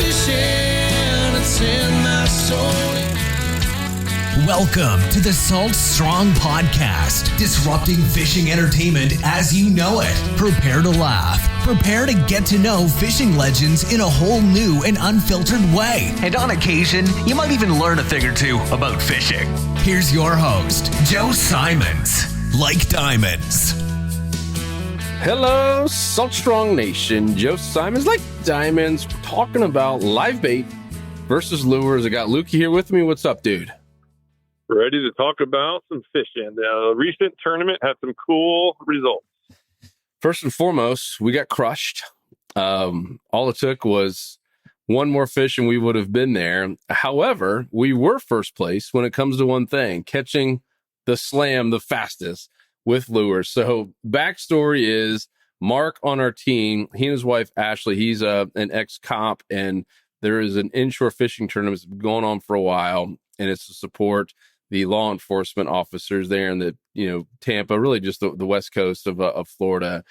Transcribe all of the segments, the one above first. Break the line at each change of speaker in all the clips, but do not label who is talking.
fishing, it's in my soul. Welcome to the Salt Strong Podcast, disrupting fishing entertainment as you know it. Prepare to laugh. Prepare to get to know fishing legends in a whole new and unfiltered way. And on occasion, you might even learn a thing or two about fishing. Here's your host, Joe Simons. Like diamonds.
Hello, Salt Strong Nation. Joe Simons, like diamonds. We're talking about live bait versus lures. I got Lukey here with me. What's up, dude?
Ready to talk about some fishing. The recent tournament had some cool results.
First and foremost, we got crushed. All it took was one more fish and we would have been there. However, we were first place when it comes to one thing, catching the slam the fastest with lures. So backstory is Mark on our team, he and his wife, Ashley, he's an ex-cop, and there is an inshore fishing tournament that's been going on for a while, and it's to support the law enforcement officers there in the, Tampa, really just the west coast of Florida.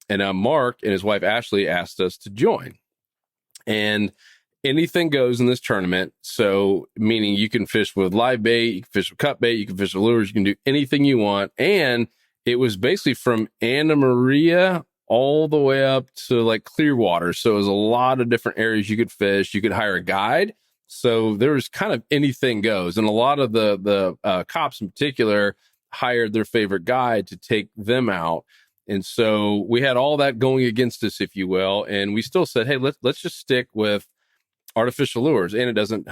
And Mark and his wife, Ashley, asked us to join. And anything goes in this tournament. So meaning you can fish with live bait, you can fish with cut bait, you can fish with lures, you can do anything you want. And it was basically from Anna Maria all the way up to like Clearwater. So it was a lot of different areas you could fish. You could hire a guide. So there was kind of anything goes. And a lot of the cops in particular hired their favorite guide to take them out. And so we had all that going against us, if you will. And we still said, hey, let's just stick with artificial lures. And it doesn't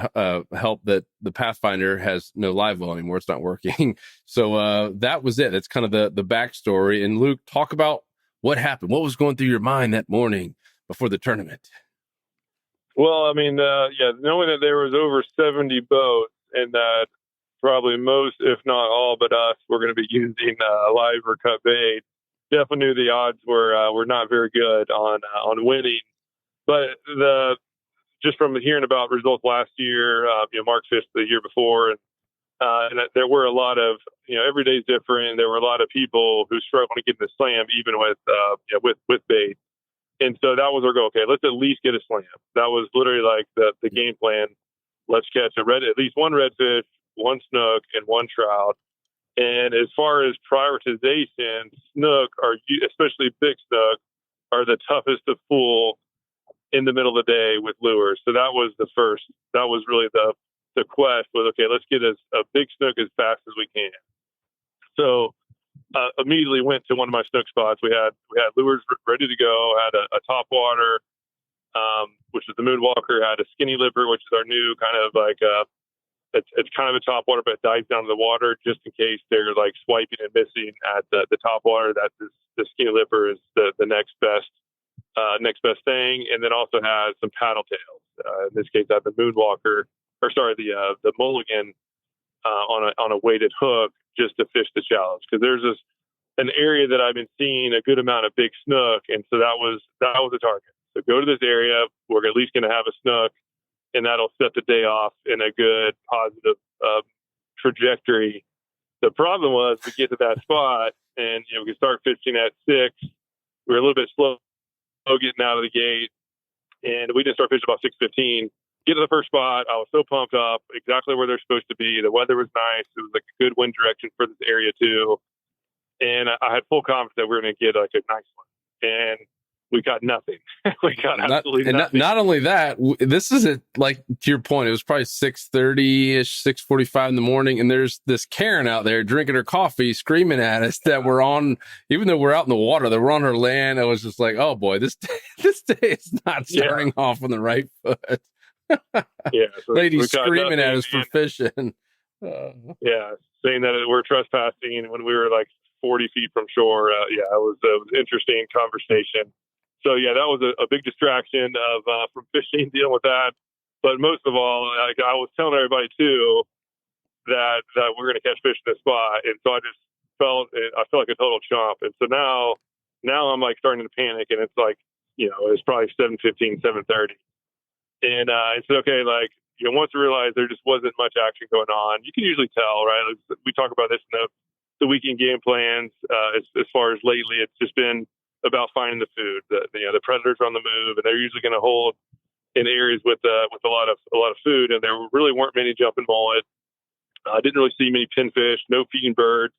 help that the Pathfinder has no live well anymore. It's not working. So that was it. That's kind of the backstory. And Luke, talk about what happened. What was going through your mind that morning before the tournament?
Well, I mean, knowing that there was over 70 boats and that probably most, if not all but us, were going to be using live or cut bait, definitely knew the odds were not very good on winning. But just from hearing about results last year, Mark fished the year before, and there were a lot of, every day's different. There were a lot of people who struggled to get in the slam, even with bait. And so that was our goal. Okay, let's at least get a slam. That was literally like the game plan. Let's catch at least one redfish, one snook, and one trout. And as far as prioritization, snook, especially big snook, are the toughest to fool in the middle of the day with lures. So that was the first. That was really the quest was, okay, let's get a big snook as fast as we can. So immediately went to one of my snook spots. We had lures ready to go. Had a top water, which is the Moonwalker. Had a skinny lipper, which is our new kind of like it's kind of a top water, but it dives down to the water just in case they're like swiping and missing at the top water. That the skinny lipper is the next best thing. And then also has some paddle tails. In this case, I had the Moonwalker, the Mulligan on a weighted hook, just to fish the shallows, because there's an area that I've been seeing a good amount of big snook, and so that was the target. So go to this area, we're at least going to have a snook, and that'll set the day off in a good positive trajectory. The problem was we get to that spot, and we could start fishing at 6. We were a little bit slow getting out of the gate, and we didn't start fishing about 6:15. Get to the first spot. I was so pumped up, exactly where they're supposed to be. The weather was nice. It was like a good wind direction for this area too. And I had full confidence that we were going to get like a nice one. And we got nothing. We got absolutely nothing.
Not only that, this is like to your point, it was probably 6:30-ish, 6:45 in the morning. And there's this Karen out there drinking her coffee, screaming at us that we're on, even though we're out in the water, that we're on her land. I was just like, oh boy, this day is not starting off on the right foot.
So
ladies screaming at us for fishing.
Saying that we're trespassing when we were like 40 feet from shore. It was an interesting conversation. So that was a big distraction from fishing, dealing with that. But most of all, I was telling everybody too that we're going to catch fish in this spot, and so I felt like a total chump. And so now I'm like starting to panic, and it's like it's probably 7:15, 7:30. And I said, okay, once I realized there just wasn't much action going on, you can usually tell, right? We talk about this in the weekend game plans. As far as lately, it's just been about finding the food. The predators are on the move, and they're usually going to hold in areas with a lot of food, and there really weren't many jumping mullet. I didn't really see many pinfish, no feeding birds.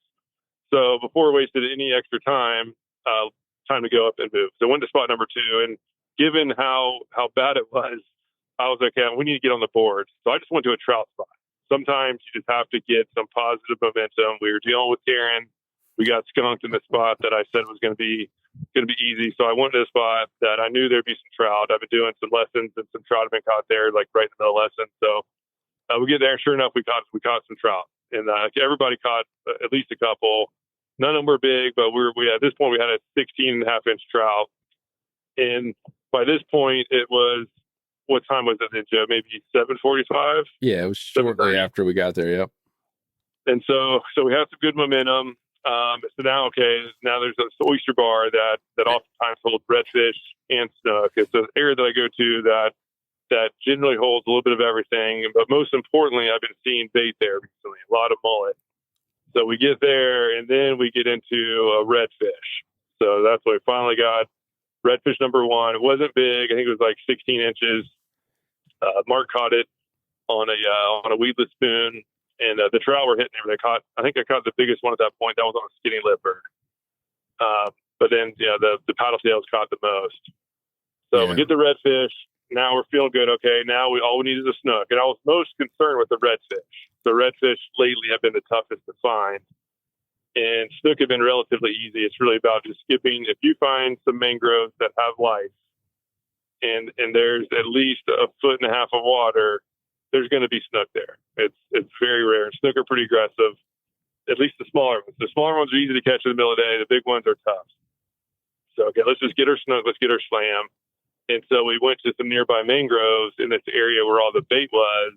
So before we wasted any extra time, time to go up and move. So I went to spot number 2, and given how bad it was, I was like, yeah, we need to get on the board. So I just went to a trout spot. Sometimes you just have to get some positive momentum. We were dealing with Karen. We got skunked in the spot that I said was going to be easy. So I went to a spot that I knew there'd be some trout. I've been doing some lessons, and some trout have been caught there, like right in the middle of lesson. So we get there. Sure enough, we caught some trout, and everybody caught at least a couple. None of them were big, but we at this point we had a 16.5-inch trout, and by this point it was, what time was it, Joe? Maybe 7:45.
Yeah, it was shortly after we got there. Yep.
And so we have some good momentum. So now there's this oyster bar that oftentimes holds redfish and snook. It's an area that I go to that generally holds a little bit of everything, but most importantly, I've been seeing bait there recently, a lot of mullet. So we get there, and then we get into a redfish. So that's what we finally got. Redfish number 1. It wasn't big. I think it was like 16 inches. Mark caught it on a weedless spoon, and the trout were hitting him. I think I caught the biggest one at that point. That was on a skinny lip bird. But then, the paddle tails caught the most. So we get the redfish. Now we're feeling good. Okay, now all we need is a snook. And I was most concerned with the redfish. The redfish lately have been the toughest to find, and snook have been relatively easy. It's really about just skipping. If you find some mangroves that have life, and there's at least 1.5 feet of water, there's going to be snook there. It's very rare. And snook are pretty aggressive, at least the smaller ones. The smaller ones are easy to catch in the middle of the day. The big ones are tough. So, okay, let's just get our snook. Let's get our slam. And so we went to some nearby mangroves in this area where all the bait was.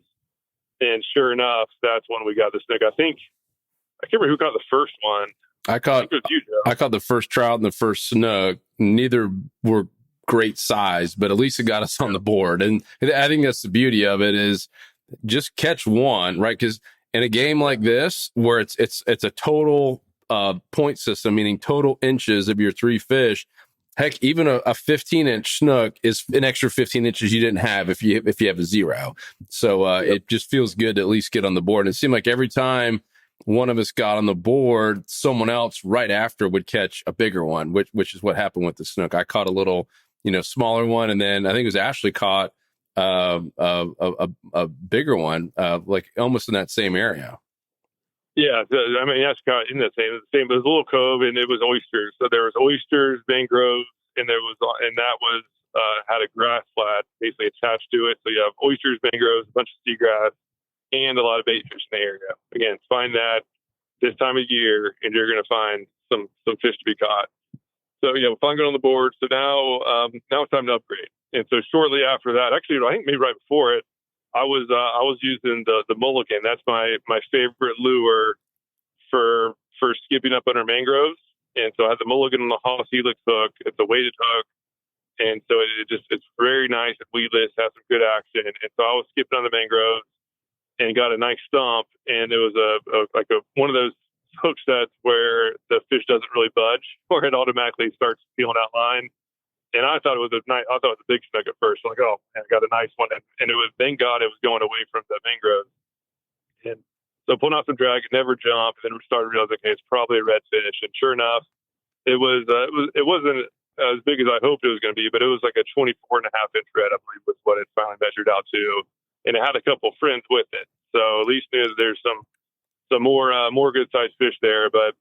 And sure enough, that's when we got the snook. I can't remember who caught the first one.
I caught the first trout and the first snook. Neither were great size, but at least it got us on the board. And I think that's the beauty of it, is just catch one, right? Because in a game like this, where it's a total point system, meaning total inches of your 3 fish, heck, even a 15-inch snook is an extra 15 inches you didn't have if you have a 0. So it just feels good to at least get on the board. And it seemed like every time one of us got on the board, someone else right after would catch a bigger one, which is what happened with the snook. I caught a little, smaller one, and then I think it was Ashley caught a bigger one, like almost in that same area.
Yeah, I mean, that's kind of in the same. It was a little cove, and it was oysters. So there was oysters, mangroves, and that was had a grass flat basically attached to it. So you have oysters, mangroves, a bunch of seagrass, and a lot of bait fish in the area. Again, find that this time of year, and you're going to find some fish to be caught. So we're finally going on the board. So now it's time to upgrade. And so shortly after that, actually, I think maybe right before it, I was using the mulligan. That's my favorite lure for skipping up under mangroves. And so I had the mulligan on the Haas Helix hook. It's a weighted hook, and so it's very nice and weedless, has some good action. And so I was skipping on the mangroves and got a nice stump. And it was one of those hook sets where the fish doesn't really budge, or it automatically starts peeling out line. And I thought it was a big snook at first. I'm like, oh man, I got a nice one. And it was, thank God, it was going away from the mangroves. And so pulling out some drag, it never jumped. And then we started realizing, okay, it's probably a redfish. And sure enough, it wasn't as big as I hoped it was going to be, but it was like a 24.5-inch red, I believe, was what it finally measured out to. And it had a couple friends with it. So at least knew that there's some more good sized fish there. But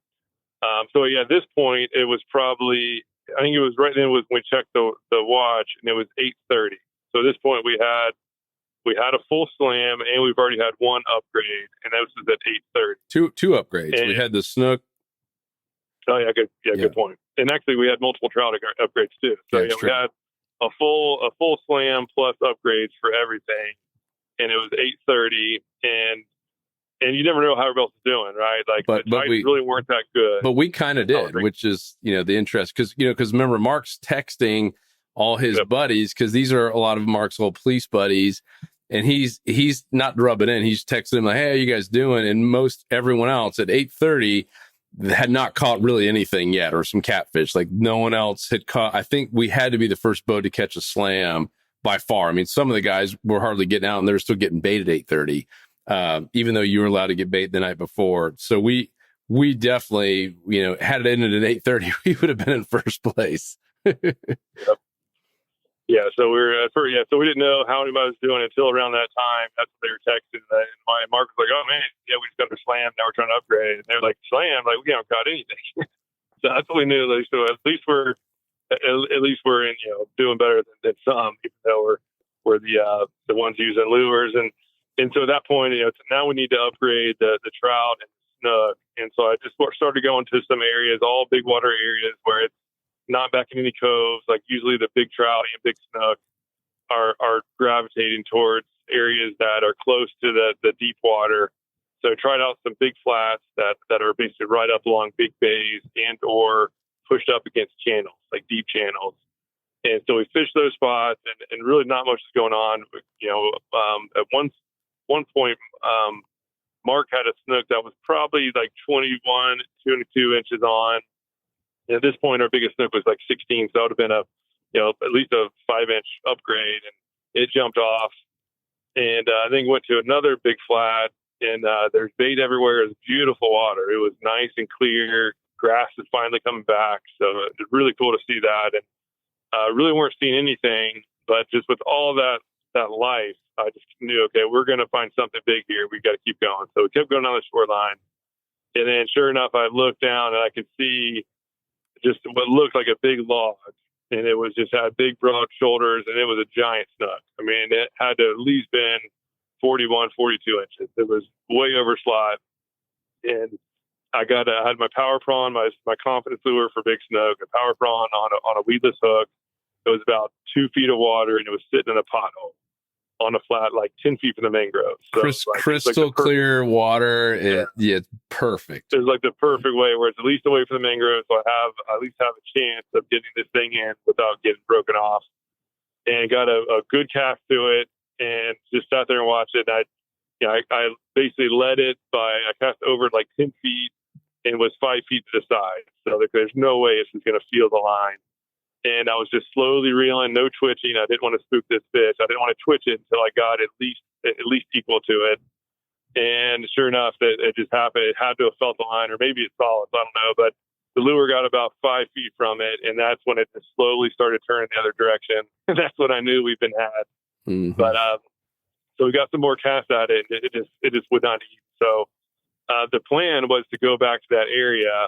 at this point, it was probably, I think it was right then when we checked the watch, and it was 8:30. So at this point, we had a full slam, and we've already had one upgrade, and that was at 8:30.
Two upgrades. And we had the snook.
Oh yeah, good. Yeah, good point. And actually, we had multiple trout upgrades too. So we had a full slam plus upgrades for everything, and it was 8:30, and you never know how everybody else is doing, right? Like, but we really weren't that good.
But we kind of did, which is, the interest. Because remember, Mark's texting all his buddies, because these are a lot of Mark's old police buddies, and he's not to rub it in. He's texting them like, hey, how you guys doing? And most everyone else at 8:30 had not caught really anything yet, or some catfish. Like no one else had caught. I think we had to be the first boat to catch a slam by far. I mean, some of the guys were hardly getting out and they were still getting bait at 8:30, even though you were allowed to get bait the night before. So we definitely, had it ended at 8:30, we would have been in first place.
Yep. Yeah, so so we didn't know how anybody was doing until around that time. That's what they were texting. And Mark was like, "Oh man, yeah, we just got our slam. Now we're trying to upgrade." And they were like, "Slam? Like we haven't caught anything." So that's what we knew. So at least we're in, doing better than some, even though we're the ones using lures. And so at that point, now we need to upgrade the trout and the snook. And so I just started going to some areas, all big water areas where it's not back in any coves. Like usually the big trout and big snook are gravitating towards areas that are close to the deep water. So I tried out some big flats that are basically right up along big bays and or pushed up against channels, like deep channels. And so we fished those spots and really not much is going on. At one point, Mark had a snook that was probably like 21, 22 inches on. And at this point, our biggest snook was like 16, so it would have been at least a 5-inch upgrade, and it jumped off. And I think went to another big flat, and there's bait everywhere. It was beautiful water. It was nice and clear. Grass is finally coming back, so it's really cool to see that. And really weren't seeing anything, but just with all that life, I just knew, okay, we're going to find something big here. We got to keep going. So we kept going on the shoreline, and then sure enough, I looked down and I could see just what looked like a big log, and it was just had big broad shoulders, and it was a giant snook. I mean, it had to at least been 41, 42 inches. It was way over slot. And I had my power prawn, my confidence lure for big snook, a power prawn on a weedless hook. It was about 2 feet of water, and it was sitting in a pothole on a flat, like 10 feet from the mangrove. So
crystal clear water. It's perfect.
It's like the perfect way where it's at least away from the mangrove. So I at least have a chance of getting this thing in without getting broken off, and got a good cast to it and just sat there and watched it. And I basically led it I cast over like 10 feet and was 5 feet to the side. So there's no way this is going to feel the line. And I was just slowly reeling, no twitching. I didn't want to spook this fish. I didn't want to twitch it until I got at least equal to it. And sure enough, it just happened. It had to have felt the line, or maybe it saw it. I don't know. But the lure got about 5 feet from it, and that's when it just slowly started turning the other direction. And that's when I knew we'd been had.
Mm-hmm.
But so we got some more casts at it. And it just would not eat. So the plan was to go back to that area.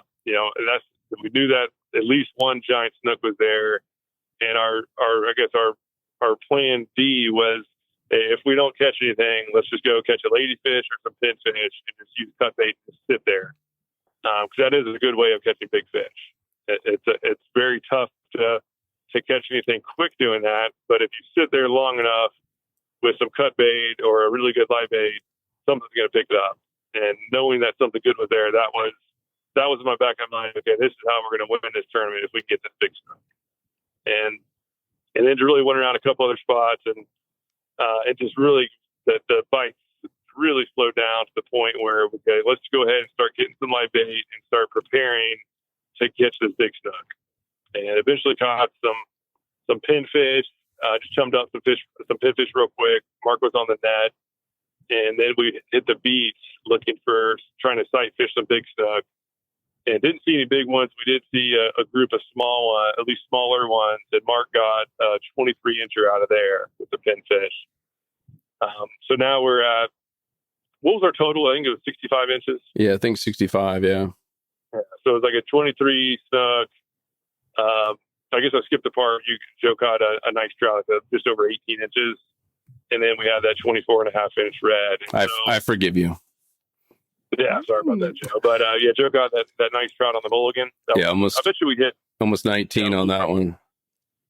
We knew that at least one giant snook was there, and our plan D was, hey, if we don't catch anything, let's just go catch a ladyfish or some pinfish and just use cut bait to sit there, because that is a good way of catching big fish. It's very tough to catch anything quick doing that, but if you sit there long enough with some cut bait or a really good live bait, something's going to pick it up. And knowing that something good was there, that was in my back of my mind. Okay, this is how we're going to win this tournament if we can get this big snook. And then really went around a couple other spots, and it just really the bites really slowed down to the point where, okay, let's go ahead and start getting some live bait and start preparing to catch this big snook. And eventually caught some pinfish. Just chummed up some pinfish real quick. Mark was on the net, and then we hit the beach trying to sight fish some big snook. And didn't see any big ones. We did see a group of small, at least smaller ones, and Mark got a 23-incher out of there with the pinfish. So now we're at, what was our total? I think it was 65 inches.
Yeah, I think 65, yeah.
So it was like a 23 snook. I guess I skipped the part. Joe caught a nice trout at just over 18 inches. And then we had that 24.5-inch red.
I forgive you.
Yeah, sorry about that, Joe. But Joe got that nice trout on the mulligan.
Almost.
I bet you we hit
almost 19 on that one.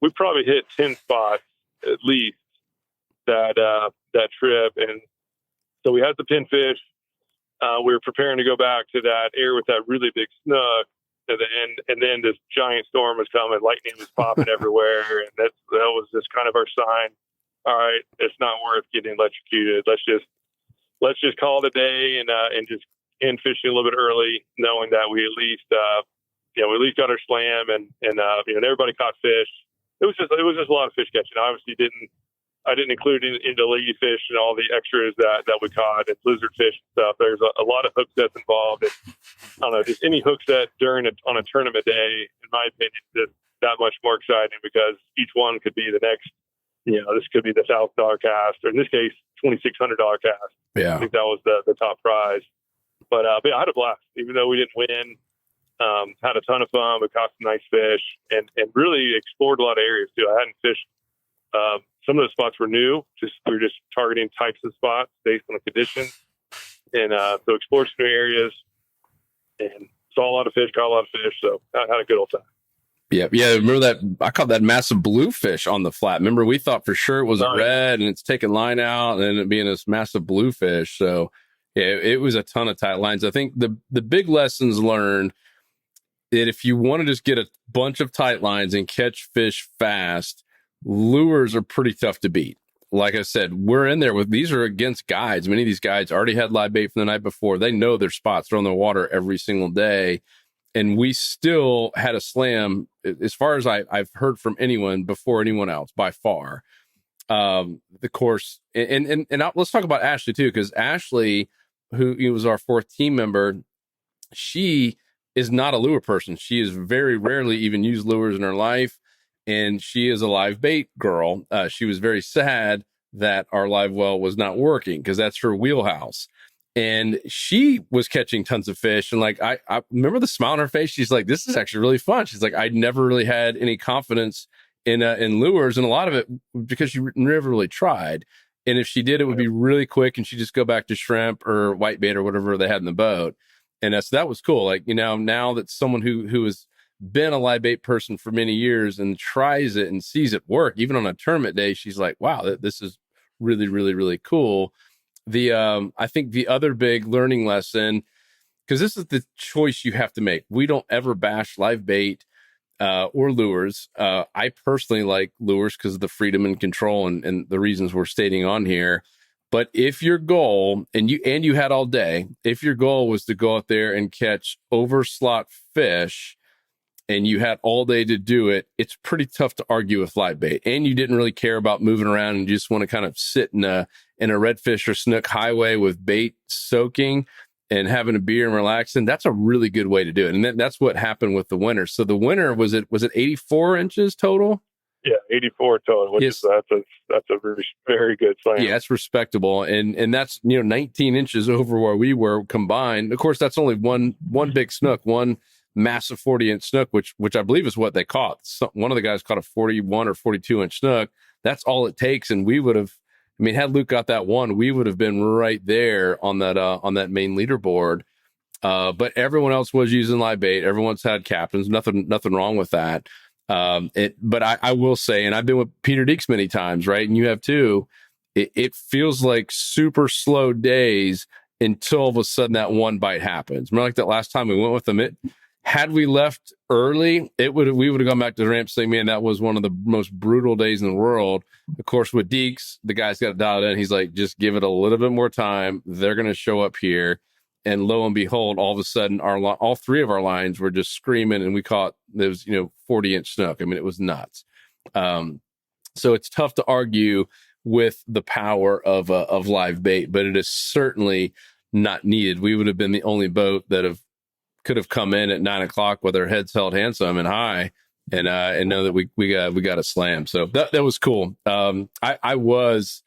We probably hit 10 spots at least that trip, and so we had the pinfish. We were preparing to go back to that area with that really big snook, and then this giant storm was coming. Lightning was popping everywhere, and that was just kind of our sign. All right, it's not worth getting electrocuted. Let's just call it a day and just end fishing a little bit early, knowing that we at least got our slam and everybody caught fish. It was just a lot of fish catching. Obviously didn't I didn't include into ladyfish and all the extras that we caught and lizardfish and stuff. There's a lot of hook sets involved. And, I don't know, just any hook set on a tournament day, in my opinion, is that much more exciting because each one could be the next. This could be the $1,000 cast, or in this case, $2,600 cast.
Yeah,
I think that was the top prize. But yeah, I had a blast, even though we didn't win. Had a ton of fun. We caught some nice fish and really explored a lot of areas too. I hadn't fished. Some of the spots were new, we were just targeting types of spots based on the conditions. And so explored some new areas and saw a lot of fish, caught a lot of fish. So I had a good old time.
Yeah. Remember that? I caught that massive bluefish on the flat. Remember, we thought for sure it was a red, and it's taking line out, and it being this massive bluefish. So yeah, it was a ton of tight lines. I think the big lessons learned that if you want to just get a bunch of tight lines and catch fish fast, lures are pretty tough to beat. Like I said, we're in there these are against guides. Many of these guides already had live bait from the night before. They know their spots. They're on the water every single day. And we still had a slam, as far as I've heard from anyone before anyone else, by far. The course, and let's talk about Ashley too, because Ashley, who was our fourth team member, she is not a lure person. She has very rarely even used lures in her life, and she is a live bait girl. She was very sad that our live well was not working because that's her wheelhouse. And she was catching tons of fish. And like, I remember the smile on her face. She's like, this is actually really fun. She's like, I'd never really had any confidence in lures. And a lot of it because she never really tried. And if she did, it would be really quick. And she'd just go back to shrimp or whitebait or whatever they had in the boat. And so that was cool. Like, now that someone who has been a live bait person for many years and tries it and sees it work, even on a tournament day, she's like, wow, this is really, really, really cool. I think the other big learning lesson, because this is the choice you have to make. We don't ever bash live bait or lures. I personally like lures because of the freedom and control and the reasons we're stating on here. But if your goal, and you had all day, if your goal was to go out there and catch overslot fish, and you had all day to do it, it's pretty tough to argue with live bait. And you didn't really care about moving around and you just want to kind of sit in a redfish or snook highway with bait soaking and having a beer and relaxing. That's a really good way to do it. And that's what happened with the winter. So the winter, was it 84 inches total?
Yeah, 84 total, which is that's a very, very good slam.
Yeah, that's respectable. And that's 19 inches over where we were combined. Of course, that's only one big snook, one massive 40-inch snook, which I believe is what they caught. One of the guys caught a 41 or 42-inch snook. That's all it takes, and we would have. Had Luke got that one, we would have been right there on that main leaderboard. But everyone else was using live bait. Everyone's had captains. Nothing wrong with that. But I will say, and I've been with Peter Deeks many times, right? And you have too. It feels like super slow days until all of a sudden that one bite happens. Remember, like that last time we went with them, had we left early, we would have gone back to the ramp saying, man, that was one of the most brutal days in the world. Of course, with Deeks, the guy's got it dialed in. He's like, just give it a little bit more time. They're going to show up here. And lo and behold, all of a sudden, all three of our lines were just screaming, and we caught those 40-inch snook. It was nuts. So it's tough to argue with the power of live bait, but it is certainly not needed. We would have been the only boat that could have come in at 9:00 with our heads held handsome and high, and know that we got a slam. So that was cool. I was.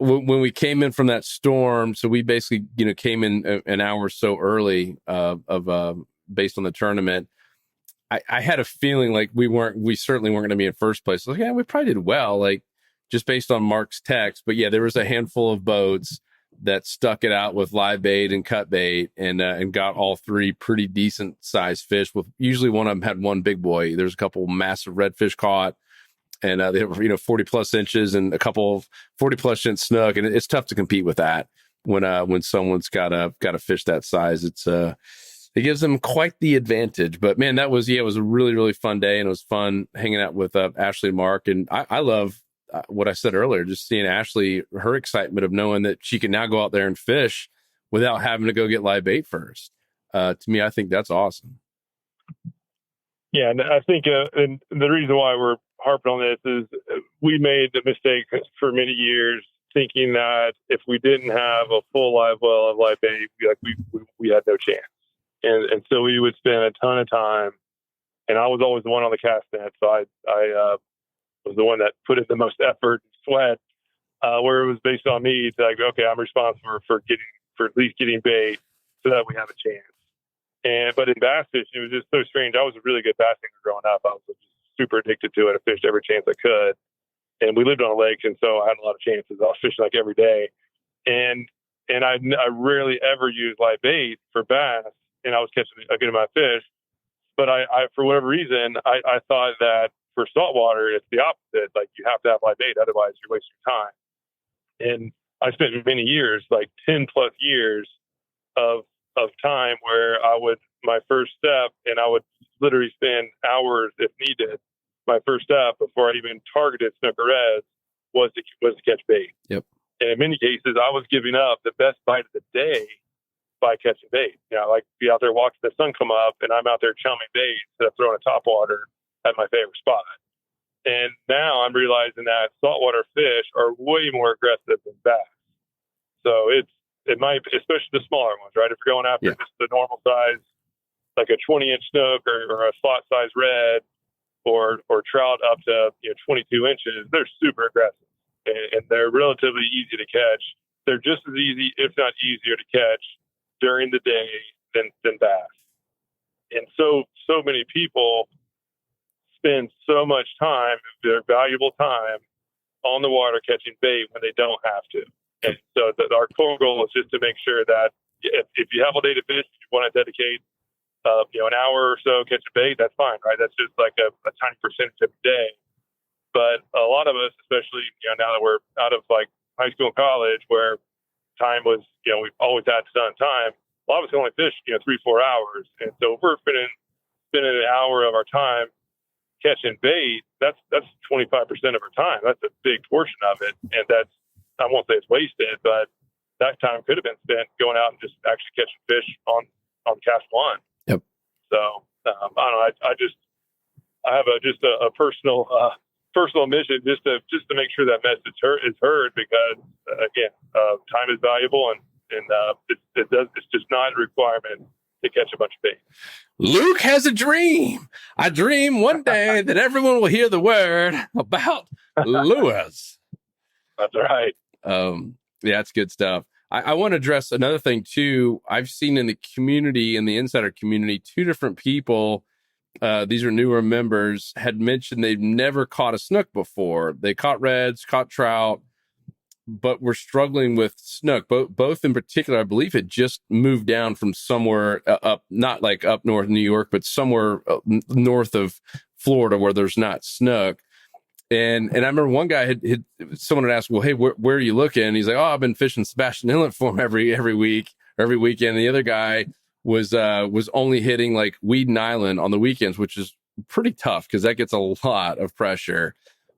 When we came in from that storm, so we basically, came in an hour or so early based on the tournament. I had a feeling like we certainly weren't going to be in first place. Like, yeah, we probably did well, like just based on Mark's text. But yeah, there was a handful of boats that stuck it out with live bait and cut bait and got all three pretty decent sized fish. With usually one of them had one big boy. There's a couple massive redfish caught. And they were 40 plus inches and a couple of 40 plus inch snook, and it's tough to compete with that when someone's got a fish that size. It gives them quite the advantage. But man, it was a really, really fun day, and it was fun hanging out with Ashley and Mark. And I love what I said earlier, just seeing Ashley, her excitement of knowing that she can now go out there and fish without having to go get live bait first. To me, I think that's awesome.
Yeah, and I think and the reason why we're harping on this is we made the mistake for many years thinking that if we didn't have a full live well of live bait, we had no chance. And so we would spend a ton of time, and I was always the one on the cast net. So I was the one that put in the most effort and sweat, where it was based on me to like, okay, I'm responsible for at least getting bait so that we have a chance. But in bass fishing, it was just so strange. I was a really good bass angler growing up. I was just super addicted to it. I fished every chance I could. And we lived on a lake, and so I had a lot of chances. I was fishing like every day. And I rarely ever used live bait for bass, and I was catching a good amount of fish. But I for whatever reason, I thought that for saltwater, it's the opposite. Like, you have to have live bait, otherwise you're wasting your time. And I spent many years, like 10 plus years of time where my first step, and I would literally spend hours if needed. My first step before I even targeted snook or reds was to catch bait.
Yep.
And in many cases, I was giving up the best bite of the day by catching bait. You know, like be out there watching the sun come up, and I'm out there chumming bait instead of throwing a topwater at my favorite spot. And now I'm realizing that saltwater fish are way more aggressive than bass. So it might, especially the smaller ones, right? If you're going after just the normal size, like a 20-inch snook or a slot size red, or trout up to 22 inches, they're super aggressive, and they're relatively easy to catch. They're just as easy, if not easier, to catch during the day than bass. And so many people spend so much time, their valuable time, on the water catching bait when they don't have to. And so our core goal is just to make sure that if you have all day to fish, you want to dedicate an hour or so catching bait, that's fine, right? That's just like a tiny percentage every day. But a lot of us, especially now that we're out of like high school and college, where time was we've always had sun time, a lot of us can only fish 3-4 hours, and so if we're spending an hour of our time catching bait, that's 25% of our time. That's a big portion of it, and that's, I won't say it's wasted, but that time could have been spent going out and just actually catching fish on cast one.
Yep.
So I don't know. I have a personal mission just to make sure that message is heard, because again, time is valuable, and it's just not a requirement to catch a bunch of bait.
Luke has a dream. I dream one day that everyone will hear the word about lures.
That's right.
Yeah, it's good stuff. I want to address another thing too. I've seen in the community, in the insider community, two different people, these are newer members, had mentioned they've never caught a snook before. They caught reds, caught trout, but were struggling with snook. Both in particular, I believe, had just moved down from somewhere up, not like up north New York, but somewhere north of Florida where there's not snook. And I remember one guy someone had asked, well, hey, where are you looking? And he's like, oh, I've been fishing Sebastian Inlet for him every week, every weekend. And the other guy was only hitting like Weed Island on the weekends, which is pretty tough because that gets a lot of pressure.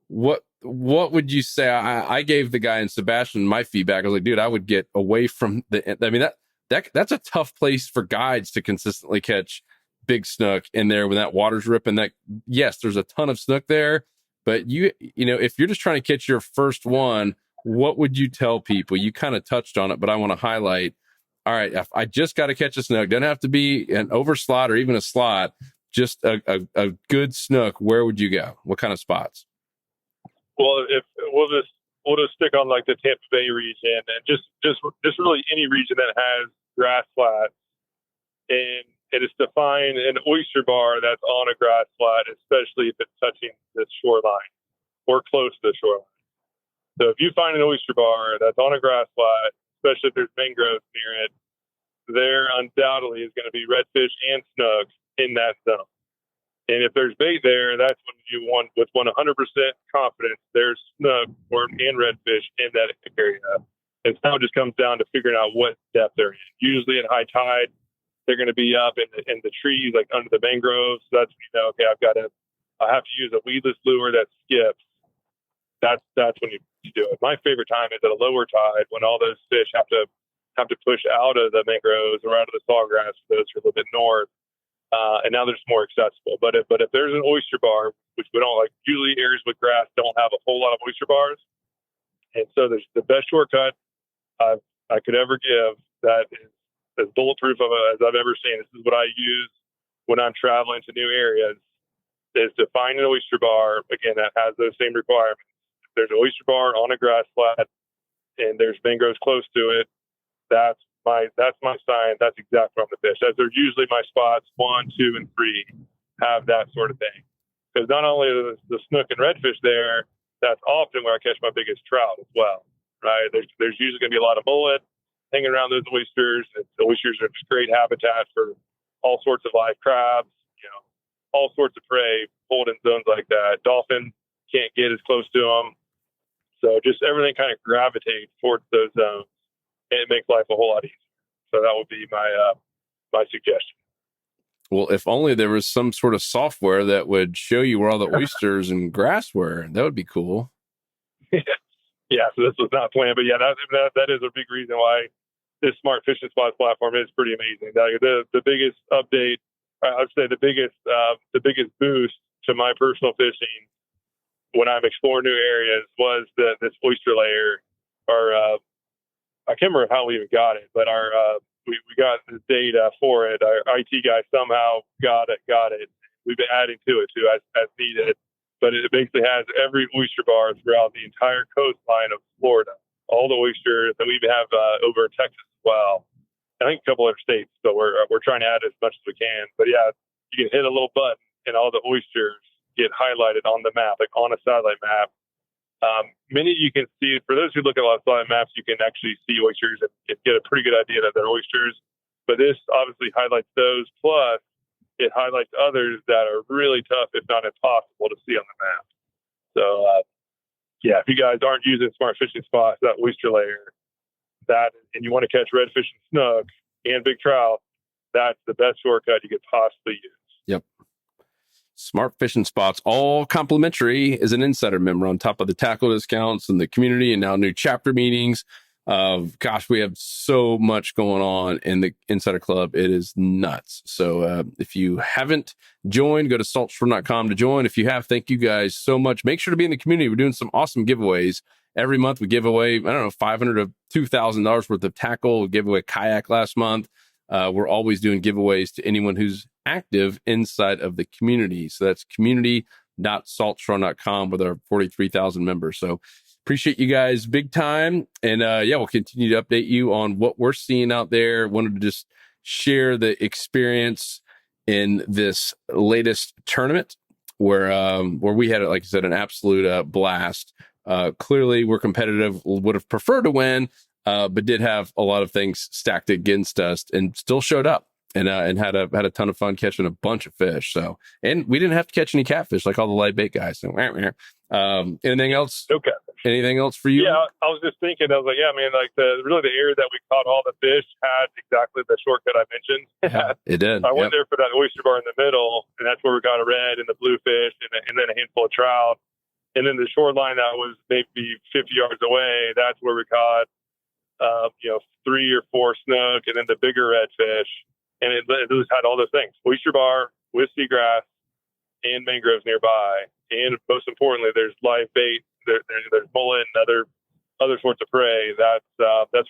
What would you say? I gave the guy in Sebastian my feedback. I was like, dude, I would get away from that's a tough place for guides to consistently catch big snook in there when that water's ripping. That, yes, there's a ton of snook there. But if you're just trying to catch your first one, what would you tell people? You kind of touched on it, but I want to highlight, all right, if I just got to catch a snook, doesn't have to be an over slot or even a slot, just a good snook, where would you go? What kind of spots?
Well, if we'll just stick on like the Tampa Bay region, and just really any region that has grass flats, and it is to find an oyster bar that's on a grass flat, especially if it's touching the shoreline or close to the shoreline. So if you find an oyster bar that's on a grass flat, especially if there's mangroves near it, there undoubtedly is going to be redfish and snook in that zone. And if there's bait there, that's when you want, with 100% confidence, there's snook and redfish in that area. And now it just comes down to figuring out what depth they're in. Usually at high tide, they're going to be up in the trees, like under the mangroves. So that's when okay, I have to use a weedless lure that skips. That's when you do it. My favorite time is at a lower tide, when all those fish have to push out of the mangroves or out of the sawgrass. Those are a little bit north. and now they're just more accessible. But if there's an oyster bar, which we don't like, usually areas with grass don't have a whole lot of oyster bars, and so there's the best shortcut I could ever give that is as bulletproof as I've ever seen. This is what I use when I'm traveling to new areas, is to find an oyster bar, again, that has those same requirements. If there's an oyster bar on a grass flat and there's mangroves close to it, that's my sign. That's exactly where I'm going to fish. As they're usually my spots 1, 2, and 3 have that sort of thing. Because not only are the snook and redfish there, that's often where I catch my biggest trout as well, right? There's usually going to be a lot of mullet hanging around those oysters. And the oysters are just great habitat for all sorts of live crabs, all sorts of prey pulled in zones like that. Dolphin can't get as close to them. So just everything kind of gravitates towards those zones, and it makes life a whole lot easier. So that would be my suggestion.
Well, if only there was some sort of software that would show you where all the oysters and grass were. That would be cool.
Yeah, so this was not planned, but yeah, that is a big reason why this Smart Fishing Spots platform is pretty amazing. The biggest update, I would say the biggest boost to my personal fishing when I'm exploring new areas was this oyster layer. I can't remember how we even got it, but we got the data for it. Our IT guy somehow got it. We've been adding to it too as needed, but it basically has every oyster bar throughout the entire coastline of Florida, all the oysters, and we even have over Texas as well. I think a couple other states, so we're trying to add as much as we can. But yeah, you can hit a little button and all the oysters get highlighted on the map, like on a satellite map. Many you can see, for those who look at a lot of satellite maps, you can actually see oysters and get a pretty good idea that they're oysters. But this obviously highlights those, plus it highlights others that are really tough, if not impossible, to see on the map. So yeah, if you guys aren't using Smart Fishing Spots, that oyster layer, and you want to catch redfish and snook and big trout, that's the best shortcut you could possibly use.
Yep. Smart Fishing Spots, all complimentary, as an insider member on top of the tackle discounts and the community and now new chapter meetings. Gosh, we have so much going on in the Insider Club. It is nuts. So if you haven't joined, go to saltshore.com to join. If you have, thank you guys so much. Make sure to be in the community. We're doing some awesome giveaways. Every month we give away, $500 to $2,000 worth of tackle. We gave away a kayak last month. We're always doing giveaways to anyone who's active inside of the community. So that's community.saltshore.com with our 43,000 members. So appreciate you guys big time. And we'll continue to update you on what we're seeing out there. Wanted to just share the experience in this latest tournament where we had, like I said, an absolute blast. Clearly we're competitive, would have preferred to win, but did have a lot of things stacked against us and still showed up and had a ton of fun catching a bunch of fish. So, and we didn't have to catch any catfish like all the live bait guys. So, anything else?
Okay.
Anything else for you?
Yeah, I was just thinking, I was like, yeah, man, like the area that we caught all the fish had exactly the shortcut I mentioned.
Yeah, it did.
I went there for that oyster bar in the middle, and that's where we got a red and the bluefish and then a handful of trout. And then the shoreline that was maybe 50 yards away, that's where we caught 3 or 4 snook and then the bigger redfish. And it just had all those things: oyster bar with seagrass and mangroves nearby. And most importantly, there's live bait, there's mullet and other sorts of prey. That's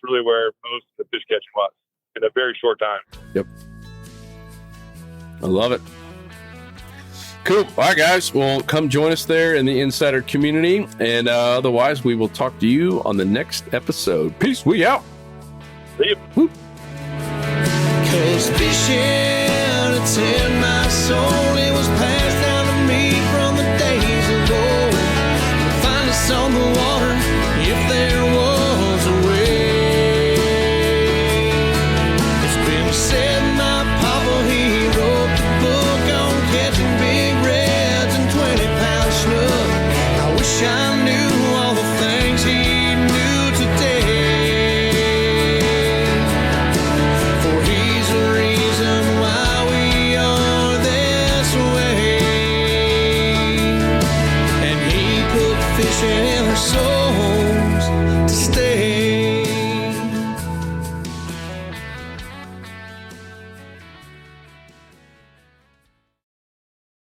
really where most of the fish catching was in a very short time.
Yep. I love it. Cool. All right, guys. Well, come join us there in the Insider community. And otherwise, we will talk to you on the next episode. Peace. We out.
See you.
Woo.
'Cause fishing, it's in my soul, it was pain.